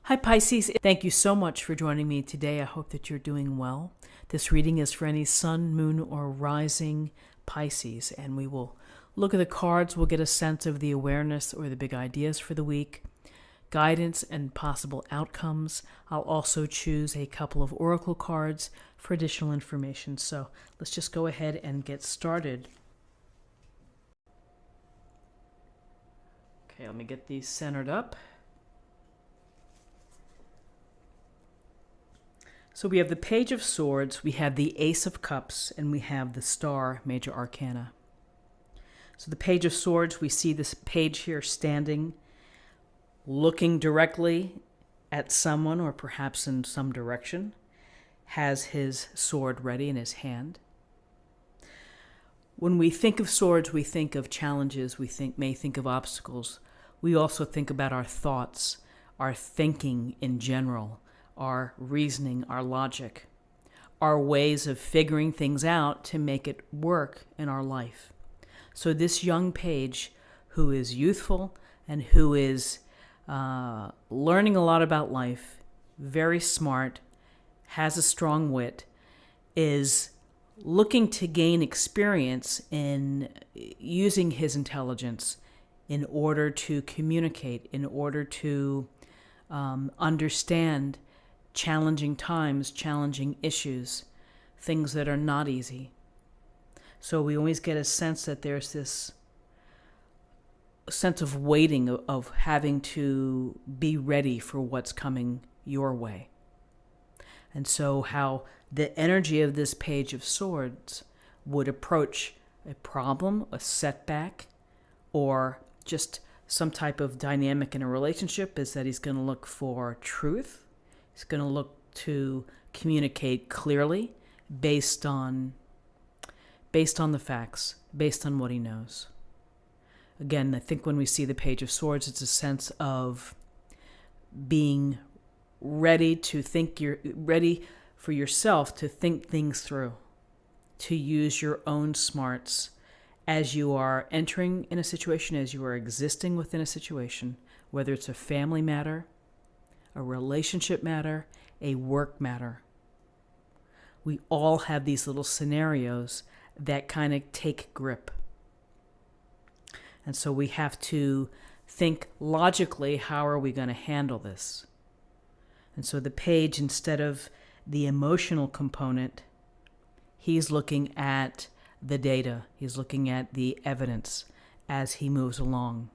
Hi Pisces, thank you so much for joining me today. I hope that you're doing well. This reading is for any sun, moon, or rising Pisces, and we will look at the cards. We'll get a sense of the awareness or the big ideas for the week, guidance and possible outcomes. I'll also choose a couple of oracle cards for additional information. So let's just go ahead and get started. Okay, let me get these centered up. So we have the Page of Swords, we have the Ace of Cups, and we have the Star, Major Arcana. So the Page of Swords, we see this page here standing, looking directly at someone or perhaps in some direction, has his sword ready in his hand. When we think of swords, we think of challenges, may think of obstacles. We also think about our thoughts, our thinking in general, our reasoning, our logic, our ways of figuring things out to make it work in our life. So this young page, who is youthful and who is learning a lot about life, very smart, has a strong wit, is looking to gain experience in using his intelligence in order to communicate, in order to understand challenging times, challenging issues, things that are not easy. So we always get a sense that there's this sense of waiting, of having to be ready for what's coming your way. And so how the energy of this Page of Swords would approach a problem, a setback, or just some type of dynamic in a relationship is that he's going to look for truth. He's going to look to communicate clearly based on the facts, based on what he knows. Again, I think when we see the Page of Swords, it's a sense of being ready to think, you're ready for yourself to think things through, to use your own smarts as you are entering in a situation, as you are existing within a situation, whether it's a family matter, a relationship matter, a work matter. We all have these little scenarios that kind of take grip. And so we have to think logically, how are we going to handle this? And so the page, instead of the emotional component, he's looking at the data. He's looking at the evidence as he moves along.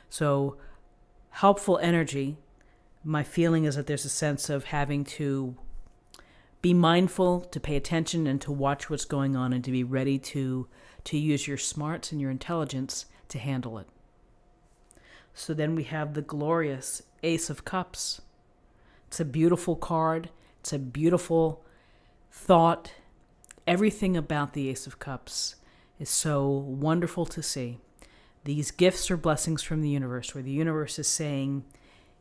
So helpful energy, my feeling is that there's a sense of having to be mindful, to pay attention, and to watch what's going on, and to be ready to use your smarts and your intelligence to handle it. So then we have the glorious Ace of Cups. It's a beautiful card. It's a beautiful thought. Everything about the Ace of Cups is so wonderful to see. These gifts are blessings from the universe, where the universe is saying,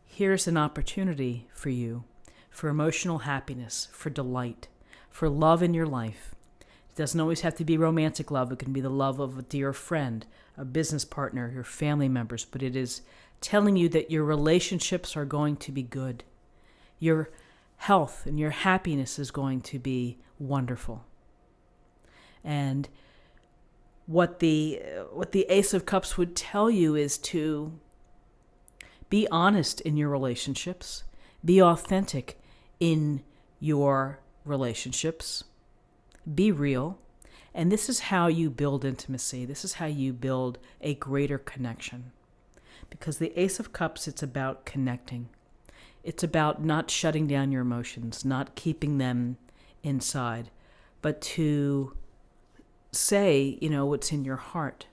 here's an opportunity for you, for emotional happiness, for delight, for love in your life. It doesn't always have to be romantic love. It can be the love of a dear friend, a business partner, your family members, but it is telling you that your relationships are going to be good. Your health and your happiness is going to be wonderful. And what the Ace of Cups would tell you is to be honest in your relationships, be authentic in your relationships, be real, and this is how you build intimacy. This is how you build a greater connection. Because the Ace of Cups, it's about connecting. It's about not shutting down your emotions, not keeping them inside, but to say, what's in your heart.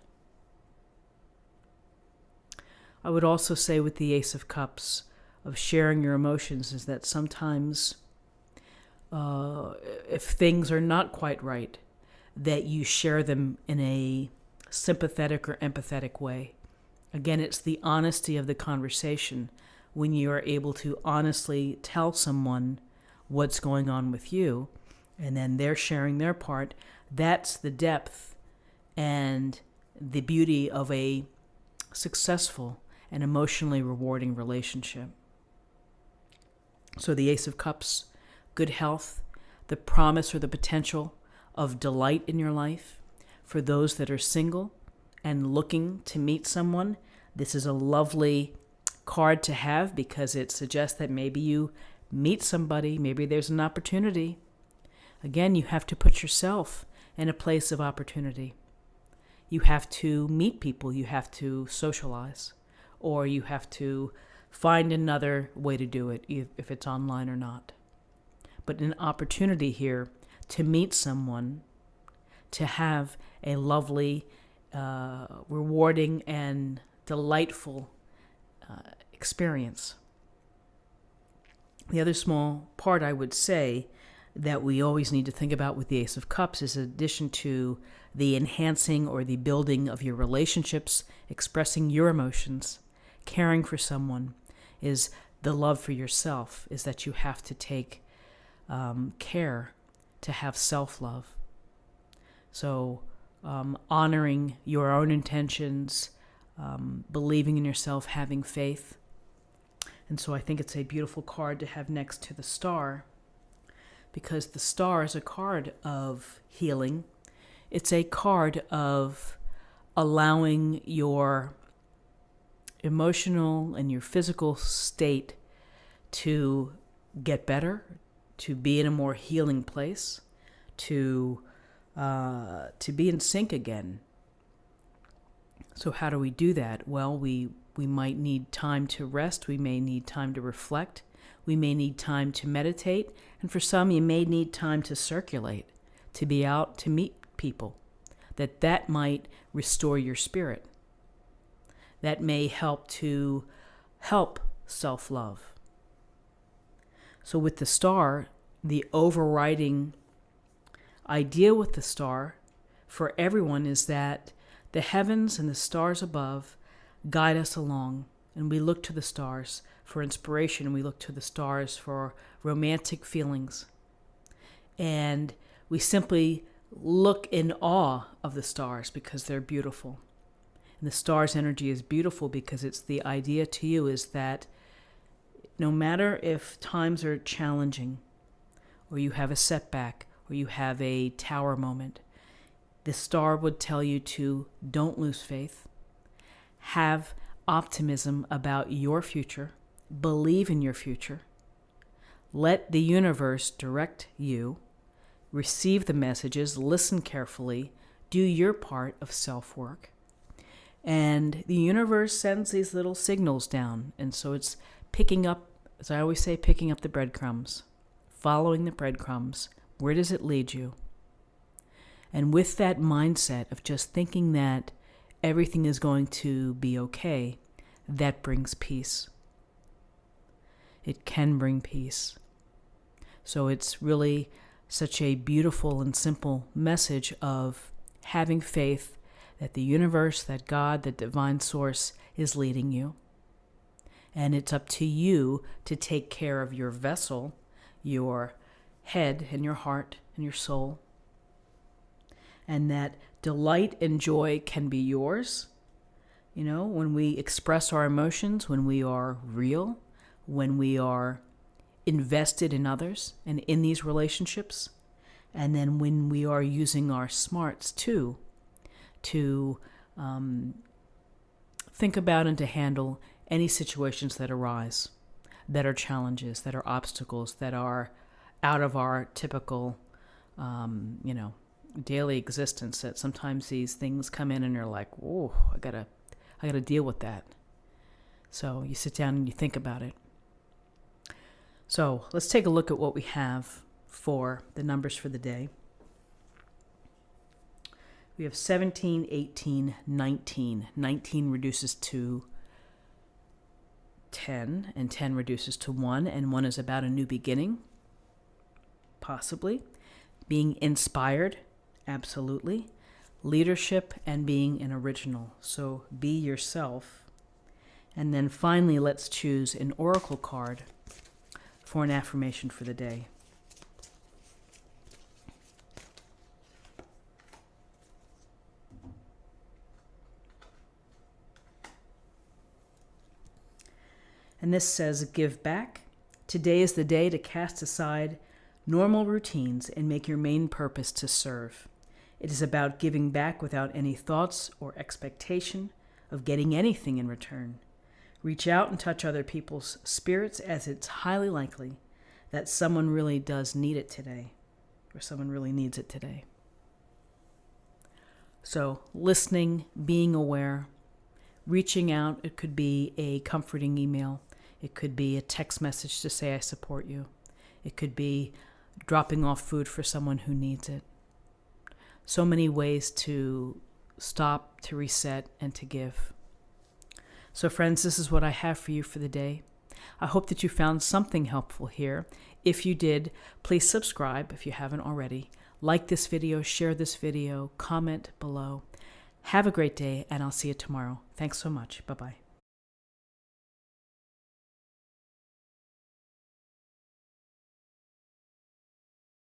I would also say with the Ace of Cups, of sharing your emotions, is that sometimes if things are not quite right, that you share them in a sympathetic or empathetic way. Again, it's the honesty of the conversation when you are able to honestly tell someone what's going on with you, and then they're sharing their part. That's the depth and the beauty of a successful an emotionally rewarding relationship. So the Ace of Cups, good health, the promise or the potential of delight in your life. For those that are single and looking to meet someone, this is a lovely card to have because it suggests that maybe you meet somebody, maybe there's an opportunity. Again, you have to put yourself in a place of opportunity. You have to meet people, you have to socialize, or you have to find another way to do it, if it's online or not. But an opportunity here to meet someone, to have a lovely, rewarding, and delightful experience. The other small part I would say that we always need to think about with the Ace of Cups is, in addition to the enhancing or the building of your relationships, expressing your emotions, caring for someone, is the love for yourself, is that you have to take care to have self-love. So honoring your own intentions, believing in yourself, having faith. And so I think it's a beautiful card to have next to the Star, because the Star is a card of healing. It's a card of allowing your emotional and your physical state to get better, to be in a more healing place, to be in sync again. So how do we do that? Well, we might need time to rest. We may need time to reflect. We may need time to meditate. And for some, you may need time to circulate, to be out, to meet people. That might restore your spirit. That may help to help self-love. So with the Star, the overriding idea with the Star for everyone is that the heavens and the stars above guide us along, and we look to the stars for inspiration, and we look to the stars for romantic feelings. And we simply look in awe of the stars because they're beautiful. And the stars' energy is beautiful because it's the idea to you is that no matter if times are challenging, or you have a setback, or you have a tower moment, the Star would tell you to don't lose faith, have optimism about your future, believe in your future, let the universe direct you, receive the messages, listen carefully, do your part of self-work. And the universe sends these little signals down, and so it's picking up, as I always say, picking up the breadcrumbs, following the breadcrumbs. Where does it lead you? And with that mindset of just thinking that everything is going to be okay, that brings peace. It can bring peace. So it's really such a beautiful and simple message of having faith that the universe, that God, the divine source is leading you. And it's up to you to take care of your vessel, your head and your heart and your soul. And that delight and joy can be yours. You know, when we express our emotions, when we are real, when we are invested in others and in these relationships, and then when we are using our smarts too, to think about and to handle any situations that arise, that are challenges, that are obstacles, that are out of our typical, daily existence. That sometimes these things come in and you're like, "Whoa, I gotta deal with that." So you sit down and you think about it. So let's take a look at what we have for the numbers for the day. We have 17, 18, 19. 19 reduces to 10, and 10 reduces to 1, and 1 is about a new beginning, possibly. Being inspired, absolutely. Leadership and being an original. So be yourself. And then finally, let's choose an oracle card for an affirmation for the day. And this says, give back. Today is the day to cast aside normal routines and make your main purpose to serve. It is about giving back without any thoughts or expectation of getting anything in return. Reach out and touch other people's spirits, as it's highly likely that someone really does need it today, or someone really needs it today. So listening, being aware, reaching out. It could be a comforting email. It could be a text message to say I support you. It could be dropping off food for someone who needs it. So many ways to stop, to reset, and to give. So friends, this is what I have for you for the day. I hope that you found something helpful here. If you did, please subscribe if you haven't already. Like this video, share this video, comment below. Have a great day, and I'll see you tomorrow. Thanks so much. Bye-bye.